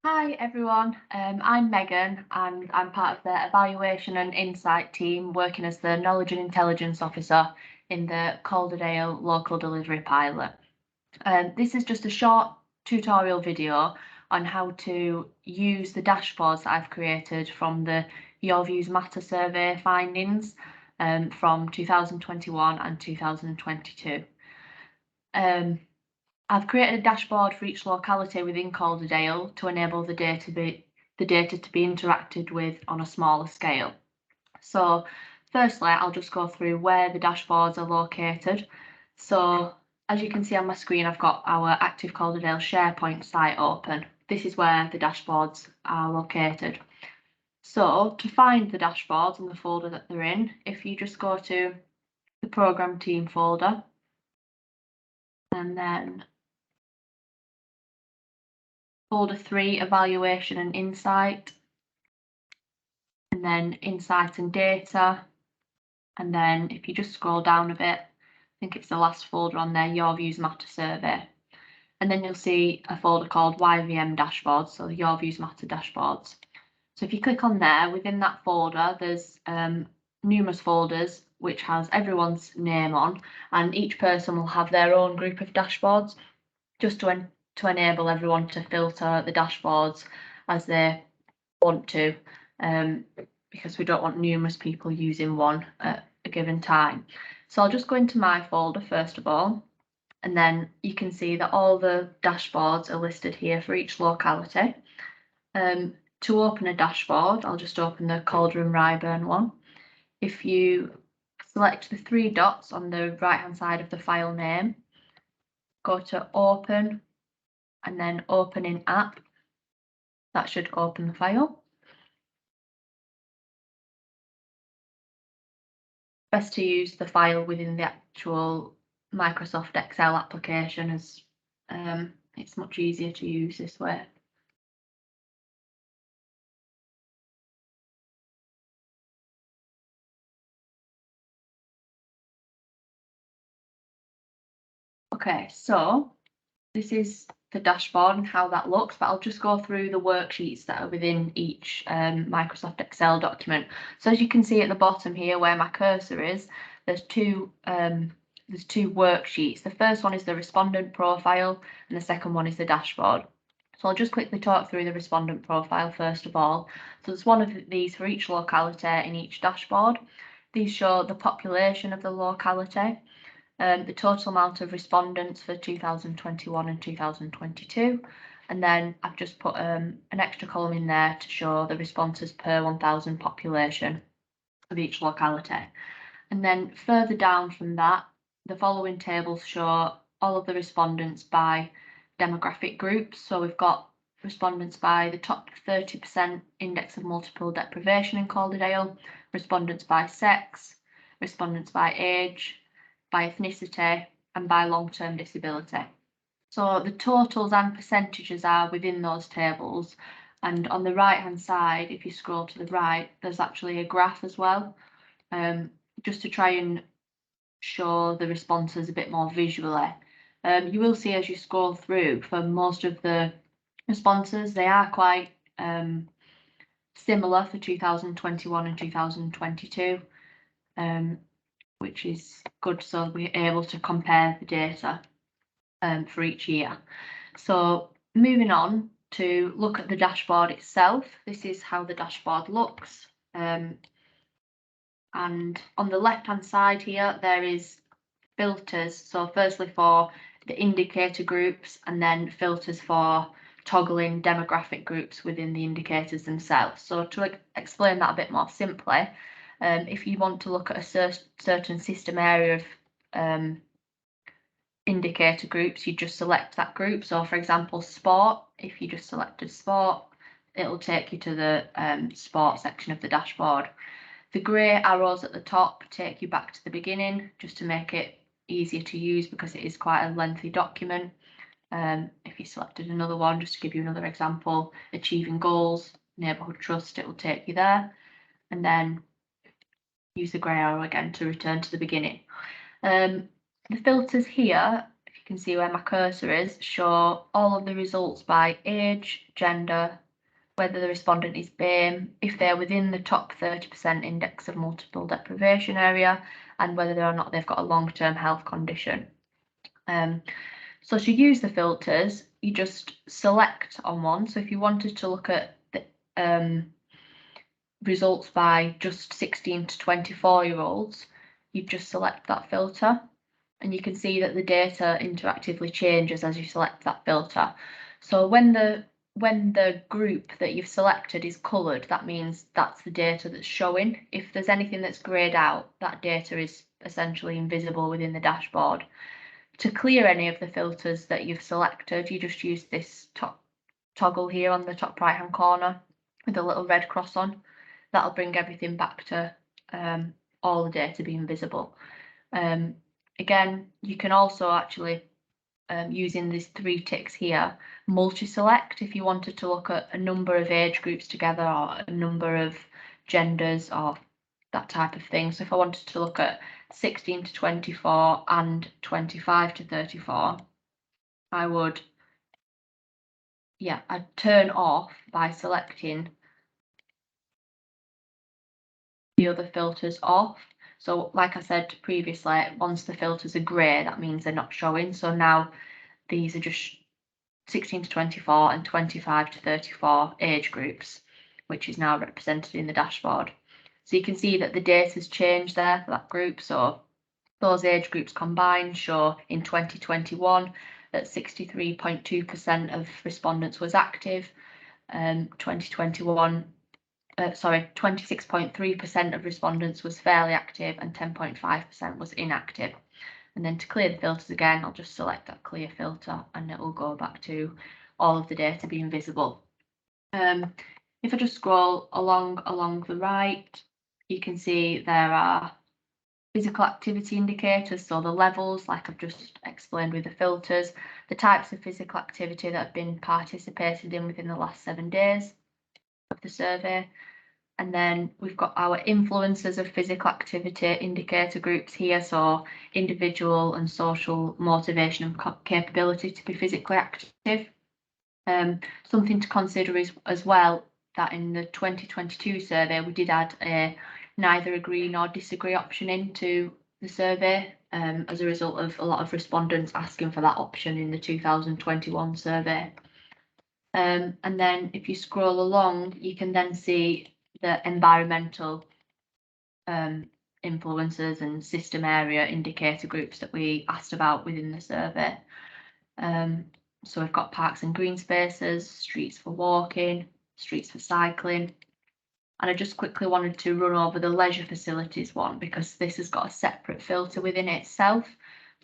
Hi everyone, I'm Megan and I'm part of the Evaluation and Insight team working as the Knowledge and Intelligence Officer in the Calderdale Local Delivery Pilot. This is just a short tutorial video on how to use the dashboards that I've created from the Your Views Matter survey findings from 2021 and 2022. I've created a dashboard for each locality within Calderdale to enable the data to be interacted with on a smaller scale. So firstly, I'll just go through where the dashboards are located. So as you can see on my screen, I've got our Active Calderdale SharePoint site open. This is where the dashboards are located. So to find the dashboards in the folder that they're in, if you just go to the Program Team folder and then folder 3, Evaluation and Insight, and then Insight and Data, and then if you just scroll down a bit, I think it's the last folder on there, Your Views Matter Survey, and then you'll see a folder called YVM Dashboards, so Your Views Matter Dashboards. So if you click on there, within that folder, there's numerous folders which has everyone's name on, and each person will have their own group of dashboards, just to enable everyone to filter the dashboards as they want to, because we don't want numerous people using one at a given time. So I'll just go into my folder first of all, and then you can see that all the dashboards are listed here for each locality. To open a dashboard, I'll just open the Calder and Ryburn one. If you select the 3 dots on the right hand side of the file name, go to Open, and then Open in App. That should open the file. Best to use the file within the actual Microsoft Excel application, as it's much easier to use this way. Okay, so this is the dashboard and how that looks, but I'll just go through the worksheets that are within each Microsoft Excel document. So as you can see at the bottom here where my cursor is, there's two worksheets. The first one is the respondent profile and the second one is the dashboard. So I'll just quickly talk through the respondent profile first of all. So there's one of these for each locality in each dashboard. These show the population of the locality, the total amount of respondents for 2021 and 2022, and then I've just put an extra column in there to show the responses per 1,000 population of each locality. And then further down from that, the following tables show all of the respondents by demographic groups. So we've got respondents by the top 30% index of multiple deprivation in Calderdale, respondents by sex, respondents by age, by ethnicity, and by long-term disability. So the totals and percentages are within those tables, and on the right hand side, if you scroll to the right, there's actually a graph as well, just to try and show the responses a bit more visually. You will see as you scroll through, for most of the responses, they are quite similar for 2021 and 2022, which is good, so we're able to compare the data for each year. So moving on to look at the dashboard itself, this is how the dashboard looks. And on the left hand side here, there is filters. So firstly for the indicator groups, and then filters for toggling demographic groups within the indicators themselves. So to explain that a bit more simply, if you want to look at a certain system area of indicator groups, you just select that group. So for example, sport, if you just selected sport, it'll take you to the sport section of the dashboard. The grey arrows at the top take you back to the beginning, just to make it easier to use because it is quite a lengthy document. If you selected another one, just to give you another example, achieving goals, neighbourhood trust, it will take you there, and then use the grey arrow again to return to the beginning. The filters here, if you you can see where my cursor is, show all of the results by age, gender, whether the respondent is BAME, if they're within the top 30% index of multiple deprivation area, and whether or not they've got a long-term health condition. So to use the filters, you just select on one. So if you wanted to look at the results by just 16 to 24-year-olds, you just select that filter, and you can see that the data interactively changes as you select that filter. So when the group that you've selected is coloured, that means that's the data that's showing. If there's anything that's greyed out, that data is essentially invisible within the dashboard. To clear any of the filters that you've selected, you just use this top toggle here on the top right hand corner with a little red cross on. That'll bring everything back to all the data being visible. Again, you can also actually, using these 3 ticks here, multi-select if you wanted to look at a number of age groups together or a number of genders or that type of thing. So if I wanted to look at 16 to 24 and 25 to 34, I would, I'd turn off by selecting the other filters off. So like I said previously, once the filters are grey, that means they're not showing. So now these are just 16 to 24 and 25 to 34 age groups, which is now represented in the dashboard. So you can see that the data has changed there for that group. So those age groups combined show in 2021 that 63.2% of respondents was active. 26.3% of respondents was fairly active and 10.5% was inactive. And then to clear the filters again, I'll just select that clear filter and it will go back to all of the data being visible. If I just scroll along the right, you can see there are physical activity indicators, so the levels, like I've just explained with the filters, the types of physical activity that have been participated in within the last 7 days of the survey. And then we've got our influencers of physical activity indicator groups here, so individual and social motivation and capability to be physically active. Something to consider is as well that in the 2022 survey we did add a neither agree nor disagree option into the survey as a result of a lot of respondents asking for that option in the 2021 survey. And then if you scroll along, you can then see the environmental influencers and system area indicator groups that we asked about within the survey. So we've got parks and green spaces, streets for walking, streets for cycling. And I just quickly wanted to run over the leisure facilities one because this has got a separate filter within itself.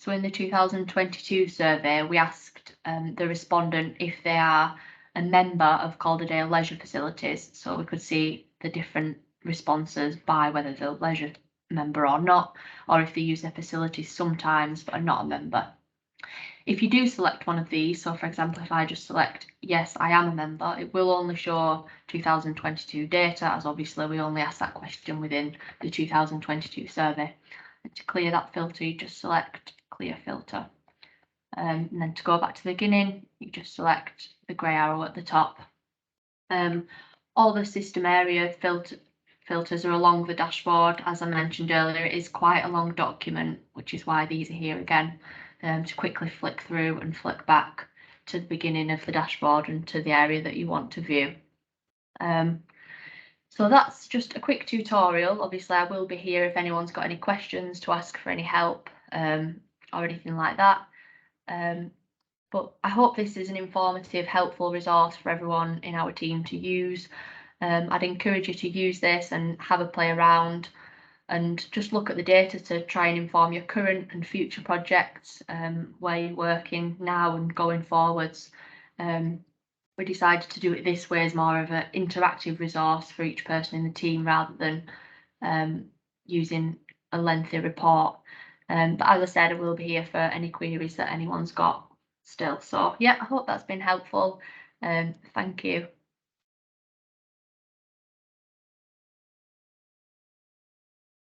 So in the 2022 survey, we asked the respondent if they are a member of Calderdale leisure facilities. So we could see the different responses by whether they're a leisure member or not, or if they use their facilities sometimes but are not a member. If you do select one of these, so for example, if I just select yes, I am a member, it will only show 2022 data, as obviously we only asked that question within the 2022 survey. And to clear that filter, you just select clear filter. And then to go back to the beginning, you just select the grey arrow at the top. All the system area filters are along the dashboard. As I mentioned earlier, it is quite a long document, which is why these are here again, to quickly flick through and flick back to the beginning of the dashboard and to the area that you want to view. So that's just a quick tutorial. Obviously, I will be here if anyone's got any questions to ask for any help or anything like that. But I hope this is an informative, helpful resource for everyone in our team to use. I'd encourage you to use this and have a play around and just look at the data to try and inform your current and future projects where you're working now and going forwards. We decided to do it this way as more of an interactive resource for each person in the team rather than using a lengthy report. But as I said, I will be here for any queries that anyone's got still. So yeah, I hope that's been helpful. Thank you.